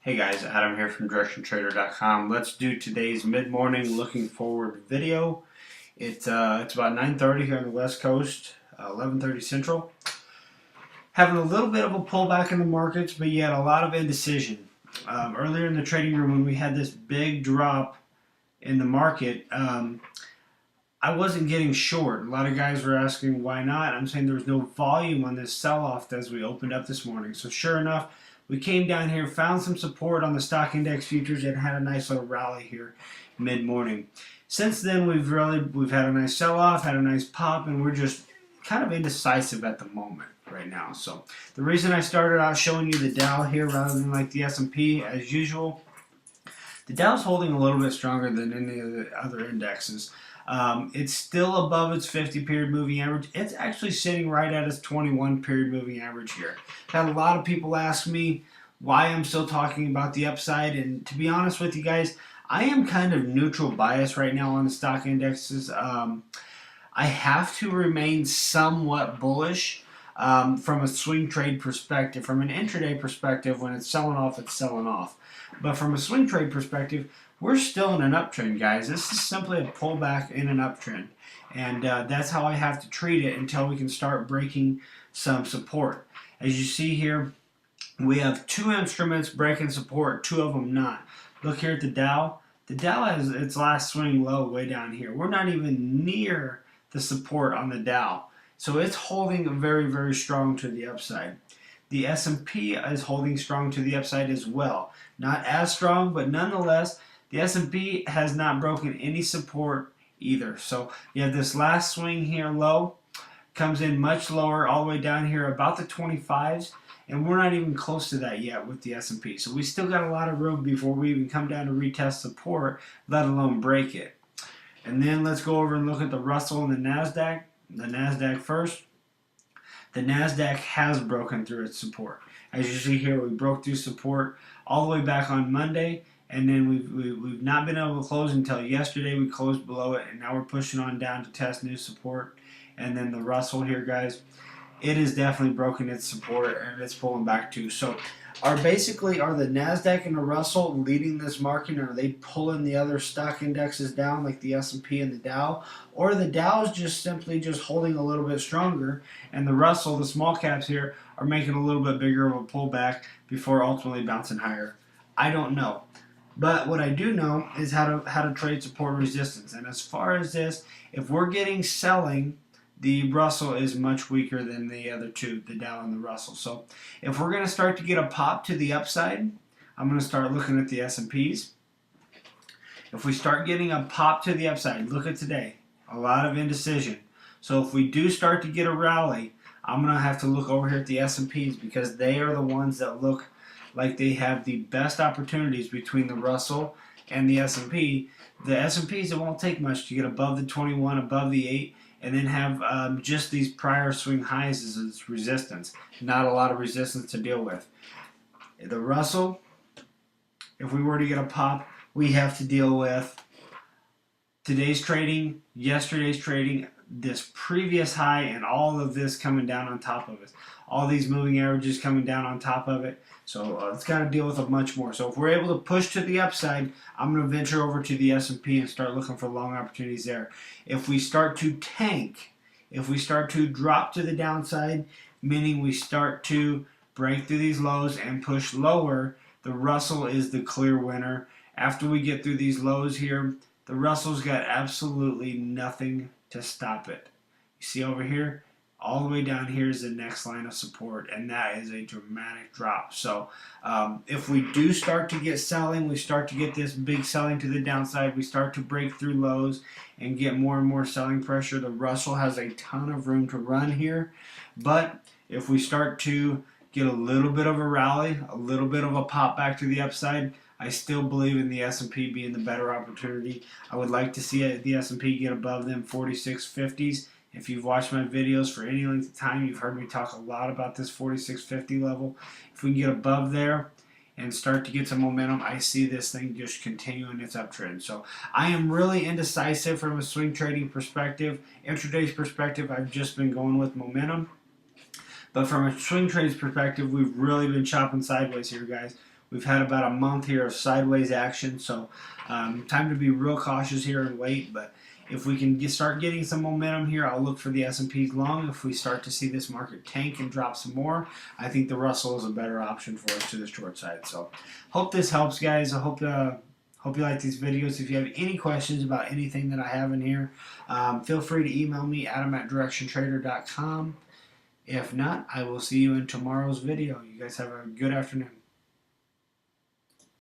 Hey guys, Adam here from DirectionTrader.com. Let's do today's mid-morning looking forward video. It's about 9:30 here on the West Coast, 11:30 Central. Having a little bit of a pullback in the markets, but yet a lot of indecision. Earlier in the trading room when we had this big drop in the market, I wasn't getting short. A lot of guys were asking why not. I'm saying there was no volume on this sell-off as we opened up this morning. So sure enough, we came down here, found some support on the stock index futures, and had a nice little rally here mid-morning. Since then, we've had a nice sell-off, had a nice pop, and we're just kind of indecisive at the moment right now. So the reason I started out showing you the Dow here rather than like the S&P as usual, the Dow's holding a little bit stronger than any of the other indexes. It's still above its 50 period moving average. It's actually sitting right at its 21 period moving average here. Had a lot of people ask me why I'm still talking about the upside, and to be honest with you guys, I am kind of neutral bias right now on the stock indexes. I have to remain somewhat bullish from a swing trade perspective. From an intraday perspective, when it's selling off, it's selling off. But from a swing trade perspective, we're still in an uptrend, guys. This is simply a pullback in an uptrend. And that's how I have to treat it until we can start breaking some support. As you see here, we have two instruments breaking support, two of them not. Look here at the Dow. The Dow has its last swing low way down here. We're not even near the support on the Dow. So it's holding very, very strong to the upside. The S&P is holding strong to the upside as well. Not as strong, but nonetheless, the S&P has not broken any support either. So you have this last swing here low, comes in much lower all the way down here about the 25s, and we're not even close to that yet with the S&P. So we still got a lot of room before we even come down to retest support, let alone break it. And then let's go over and look at the Russell and the NASDAQ. The NASDAQ first. The NASDAQ has broken through its support. As you see here, we broke through support all the way back on Monday, and then we've not been able to close until yesterday. We closed below it, and now we're pushing on down to test new support. And then the Russell here, guys, it has definitely broken its support, and it's pulling back too. So are the NASDAQ and the Russell leading this market, or are they pulling the other stock indexes down like the S&P and the Dow? Or the Dow is just simply just holding a little bit stronger, and the Russell, the small caps here, are making a little bit bigger of a pullback before ultimately bouncing higher? I don't know. But what I do know is how to trade support and resistance. And as far as this, if we're getting selling, the Russell is much weaker than the other two, the Dow and the Russell. So if we're going to start to get a pop to the upside, I'm going to start looking at the S&Ps. If we start getting a pop to the upside, look at today, a lot of indecision. So if we do start to get a rally, I'm going to have to look over here at the S&Ps because they are the ones that look like they have the best opportunities between the Russell and the S&P. The S&Ps, it won't take much to get above the 21, above the 8, and then have just these prior swing highs as its resistance. Not a lot of resistance to deal with. The Russell, if we were to get a pop, we have to deal with today's trading, yesterday's trading, this previous high, and all of this coming down on top of it. All these moving averages coming down on top of it. So it's got to deal with it much more. So if we're able to push to the upside, I'm going to venture over to the S&P and start looking for long opportunities there. If we start to tank, if we start to drop to the downside, meaning we start to break through these lows and push lower, the Russell is the clear winner. After we get through these lows here, the Russell's got absolutely nothing to stop it. You see over here? All the way down here is the next line of support, and that is a dramatic drop. So if we do start to get selling, we start to get this big selling to the downside, we start to break through lows and get more and more selling pressure. The Russell has a ton of room to run here, but if we start to get a little bit of a rally, a little bit of a pop back to the upside, I still believe in the S&P being the better opportunity. I would like to see the S&P get above them 4650s. If you've watched my videos for any length of time, you've heard me talk a lot about this 4650 level. If we can get above there and start to get some momentum, I see this thing just continuing its uptrend. So I am really indecisive from a swing trading perspective. Intraday's perspective, I've just been going with momentum. But from a swing trading perspective, we've really been chopping sideways here, guys. We've had about a month here of sideways action, so time to be real cautious here and wait. But if we can start getting some momentum here, I'll look for the S&P's long. If we start to see this market tank and drop some more, I think the Russell is a better option for us to the short side. So hope this helps, guys. I hope you like these videos. If you have any questions about anything that I have in here, feel free to email me, adam@directiontrader.com. If not, I will see you in tomorrow's video. You guys have a good afternoon.